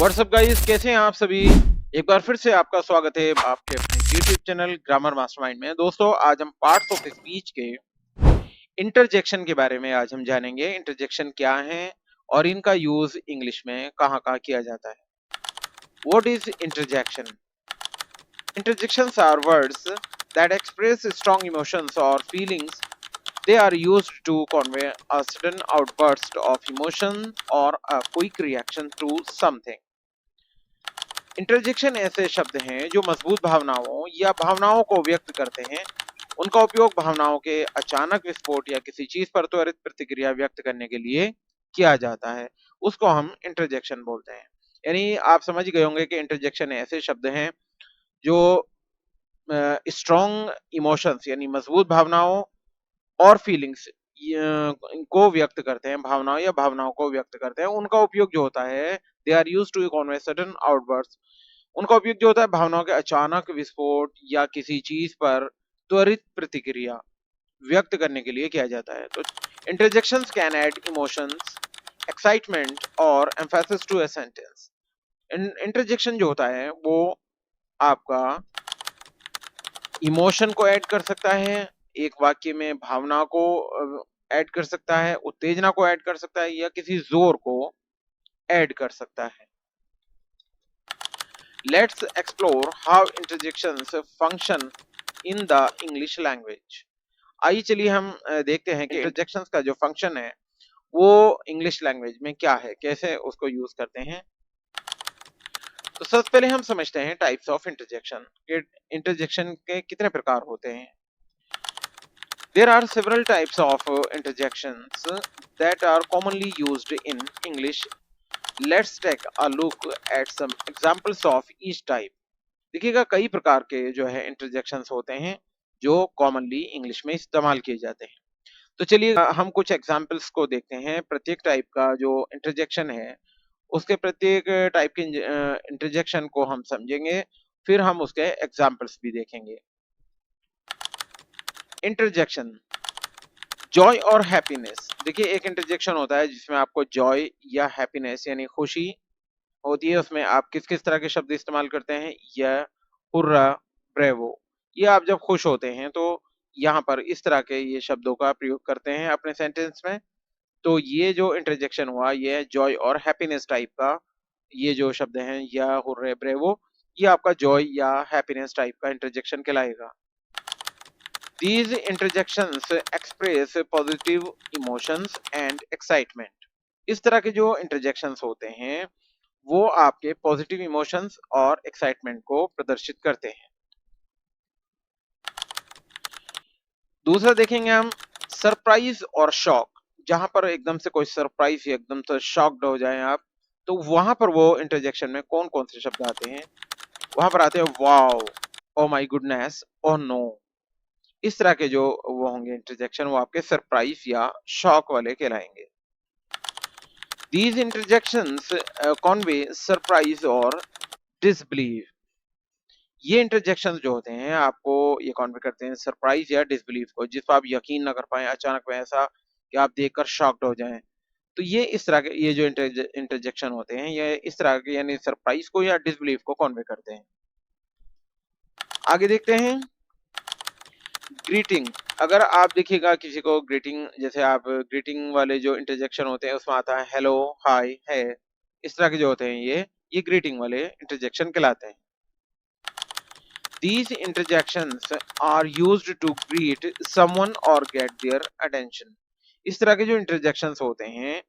WhatsApp guys, कैसे हैं आप सभी। एक बार फिर से आपका स्वागत है आपके अपने यूट्यूब चैनल ग्रामर मास्टरमाइंड में। दोस्तों, आज हम पार्ट्स ऑफ स्पीच के इंटरजेक्शन के बारे में आज हम जानेंगे। इंटरजेक्शन क्या है और इनका यूज इंग्लिश में कहाँ किया जाता है। What is interjection? Interjections are words that express strong emotions or feelings. They are used to convey a sudden outburst of emotion or a quick reaction to something. Interjection ऐसे शब्द हैं जो मजबूत भावनाओं या भावनाओं को व्यक्त करते हैं। उनका उपयोग भावनाओं के अचानक विस्फोट या किसी चीज पर त्वरित प्रतिक्रिया व्यक्त करने के लिए किया जाता है। उसको हम इंटरजेक्शन बोलते हैं। यानी आप समझ गए होंगे कि इंटरजेक्शन ऐसे शब्द हैं जो स्ट्रॉन्ग इमोशंस यानी मजबूत भावनाओं और फीलिंग्स को व्यक्त करते हैं। भावनाओं या भावनाओं को व्यक्त करते हैं। उनका उपयोग जो होता है, they are use to convey sudden outburst. उनका उपयोग जो होता है भावनाओं के अचानक विस्फोट या किसी चीज पर त्वरित प्रतिक्रिया व्यक्त करने के लिए किया जाता है। तो interjections can add emotions, excitement और emphasis to a sentence. Interjection जो होता है वो आपका इमोशन को ऐड कर सकता है, एक वाक्य में भावना को ऐड कर सकता है, उत्तेजना को ऐड कर सकता है या किसी जोर को ऐड कर सकता है। Let's explore how interjections function in the English language. आइए चलिए हम देखते हैं कि इंटरजेक्शंस का जो फंक्शन है वो इंग्लिश लैंग्वेज में क्या है, कैसे उसको यूज करते हैं। तो सबसे पहले हम समझते हैं टाइप्स ऑफ इंटरजेक्शन कि इंटरजेक्शन के कितने प्रकार होते हैं। There are several types of interjections that are commonly used in English. Let's take a look at some examples of each type. देखिएगा कई प्रकार के जो है इंटरजेक्शंस होते हैं जो कॉमनली इंग्लिश में इस्तेमाल किए जाते हैं। तो चलिए हम कुछ एग्जांपल्स को देखते हैं। प्रत्येक टाइप का जो इंटरजेक्शन है उसके प्रत्येक टाइप के इंटरजेक्शन को हम समझेंगे, फिर हम उसके एग्जांपल्स भी देखेंगे। इंटरजेक्शन जॉय और हैप्पीनेस। देखिए एक इंटरजेक्शन होता है जिसमें आपको जॉय या हैप्पीनेस यानी खुशी होती है। उसमें आप किस किस तरह के शब्द इस्तेमाल करते हैं, या हुर्रा, ब्रेवो। ये आप जब खुश होते हैं तो यहाँ पर इस तरह के ये शब्दों का प्रयोग करते हैं अपने सेंटेंस में। तो ये जो इंटरजेक्शन हुआ ये जॉय और हैप्पीनेस टाइप का, ये जो शब्द हैं या हुर्रे, ब्रेवो, ये आपका जॉय या हैप्पीनेस टाइप का इंटरजेक्शन कहलाएगा। These interjections express positive emotions and excitement. इस तरह के जो इंटरजेक्शंस होते हैं वो आपके पॉजिटिव इमोशंस और एक्साइटमेंट को प्रदर्शित करते हैं। दूसरा देखेंगे हम सरप्राइज और शॉक। जहां पर एकदम से कोई सरप्राइज या एकदम से शॉक्ड हो जाए आप, तो वहां पर वो इंटरजेक्शन में कौन कौन से शब्द आते हैं। वहां पर आते हैं wow, oh my goodness, oh no. इस तरह के जो वो होंगे इंटरजेक्शन वो आपके सरप्राइज या शॉक वाले कहलाएंगे। These interjections convey surprise और disbelief. ये इंटरजेक्शंस जो होते हैं आपको ये कन्वे करते हैं सरप्राइज या डिसबिलीफ को, जिस पर आप यकीन ना कर पाए, अचानक में ऐसा कि आप देखकर शॉक्ड हो जाएं। तो ये इस तरह के ये जो इंटरजेक्शन होते हैं ये इस तरह के यानी सरप्राइज को या डिसबिलीफ को कन्वे करते हैं। आगे देखते हैं ग्रीटिंग। अगर आप देखिएगा किसी को ग्रीटिंग, जैसे आप ग्रीटिंग वाले जो इंटरजेक्शन होते हैं उसमें आता है हेलो, हाय, है। इस तरह के जो होते हैं ये ग्रीटिंग वाले इंटरजेक्शन कहलाते हैं। These interjections are used to greet someone or get their attention. इस तरह के जो इंटरजेक्शंस होते हैं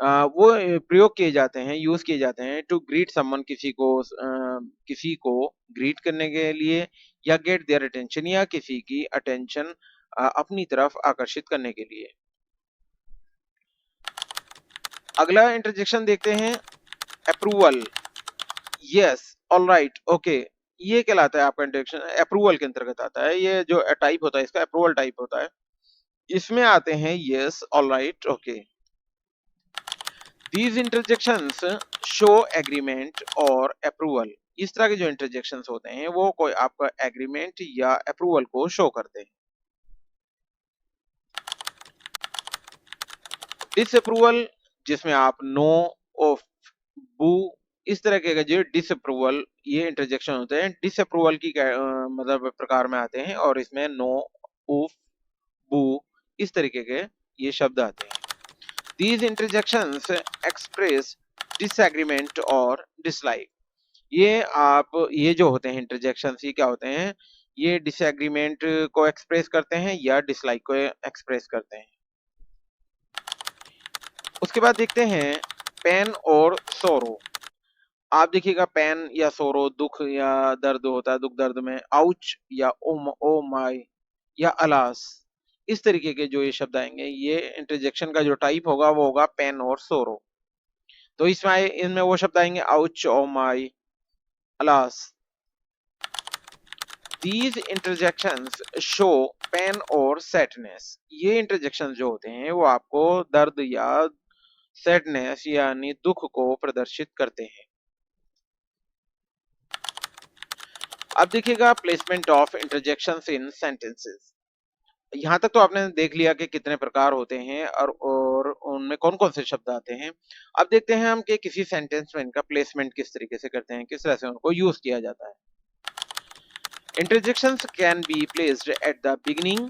वो प्रयोग किए जाते हैं, यूज किए जाते हैं टू ग्रीट समवन, किसी को ग्रीट करने के लिए, या गेट देयर अटेंशन या किसी की अटेंशन अपनी तरफ आकर्षित करने के लिए। अगला इंटरजेक्शन देखते हैं अप्रूवल, यस, ऑलराइट, ओके। ये कहलाता है आपका इंटरजेक्शन, अप्रूवल के अंतर्गत आता है। ये जो टाइप होता है इसका अप्रूवल टाइप होता है। इसमें आते हैं yes, alright, okay. These interjections show agreement और approval. इस तरह के जो interjections होते हैं वो कोई आपका agreement या approval को show करते हैं। Disapproval जिसमें आप no, off, boo इस तरह के जो डिसअप्रूवल ये इंटरजेक्शन होते हैं, डिसअप्रूवल की मतलब प्रकार में आते हैं और इसमें नो, उफ, बू इस तरीके के ये शब्द आते हैं। These interjections express disagreement और dislike। ये जो होते हैं इंटरजेक्शंस, ये क्या होते हैं? ये डिसएग्रीमेंट को एक्सप्रेस करते हैं या डिसलाइक को एक्सप्रेस करते हैं। उसके बाद देखते हैं पेन और सोरो। आप देखिएगा पेन या सोरो दुख या दर्द होता है, दुख दर्द में आउच या ओ माय या अलास इस तरीके के जो ये शब्द आएंगे, ये इंटरजेक्शन का जो टाइप होगा वो होगा पेन और सोरो। तो इसमें इनमें वो शब्द आएंगे ouch, oh my, alas. These interjections show pain और sadness। ये interjections जो होते हैं वो आपको दर्द या सैडनेस यानी दुख को प्रदर्शित करते हैं। अब देखिएगा placement of interjections in sentences. यहाँ तक तो आपने देख लिया कि कितने प्रकार होते हैं और उनमें कौन कौन से शब्द आते हैं। अब देखते हैं हम कि किसी सेंटेंस में इनका प्लेसमेंट किस तरीके से करते हैं, किस तरह से उनको यूज किया जाता है। Interjections can be placed at the beginning,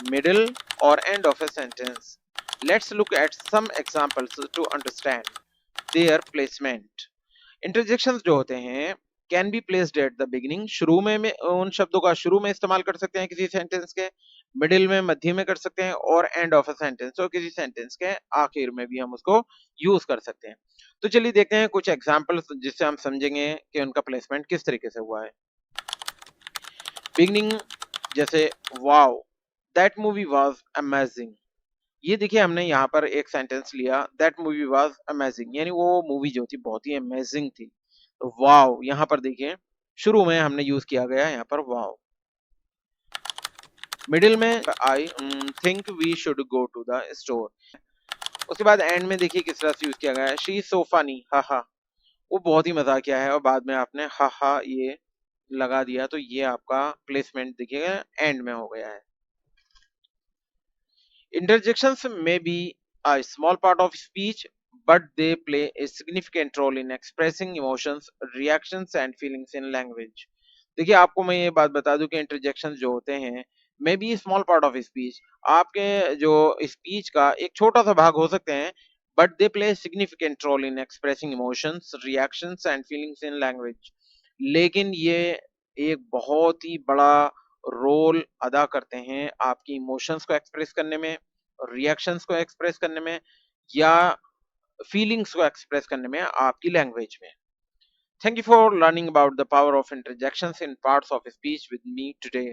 middle, or end of a sentence. Let's look at some examples to understand their placement. Interjections जो होते हैं can be placed at the beginning, शुरू में उन शब्दों का शुरू में इस्तेमाल कर सकते हैं किसी सेंटेंस के, मिडिल में, मध्य में कर सकते हैं और एंड ऑफ अ सेंटेंस और किसी सेंटेंस के आखिर में भी हम उसको यूज कर सकते हैं। तो चलिए देखते हैं कुछ एग्जांपल्स जिससे हम समझेंगे कि उनका प्लेसमेंट किस तरीके से हुआ है। बिगनिंग जैसे wow that movie was amazing. ये देखिए हमने यहाँ पर एक सेंटेंस लिया, दैट मूवी वाज अमेजिंग यानी वो मूवी जो थी बहुत ही अमेजिंग थी। तो वाओ यहाँ पर देखिए शुरू में हमने यूज किया गया यहाँ पर वाओ। मिडिल में I think we should go to the store. उसके बाद एंड में देखिए किस तरह से यूज किया गया है, शी इज सो फनी, हा हा, वो बहुत ही मजाकिया है, और बाद में आपने हा हा ये लगा दिया, तो ये आपका प्लेसमेंट देखिएगा एंड में हो गया है। Interjections may be a small part of speech, but they play a significant role in expressing emotions, reactions and feelings in language. देखिए आपको मैं ये बात बता दूं कि इंटरजेक्शन जो होते हैं may be small part of speech, आपके जो स्पीच का एक छोटा सा भाग हो सकते हैं, but they play significant role in expressing emotions, reactions and feelings in language. लेकिन ये एक बहुत ही बड़ा रोल अदा करते हैं आपकी इमोशंस को एक्सप्रेस करने में, रिएक्शंस को एक्सप्रेस करने में या फीलिंग्स को एक्सप्रेस करने में आपकी लैंग्वेज में। Thank you for learning about the power of interjections in parts of speech with me today.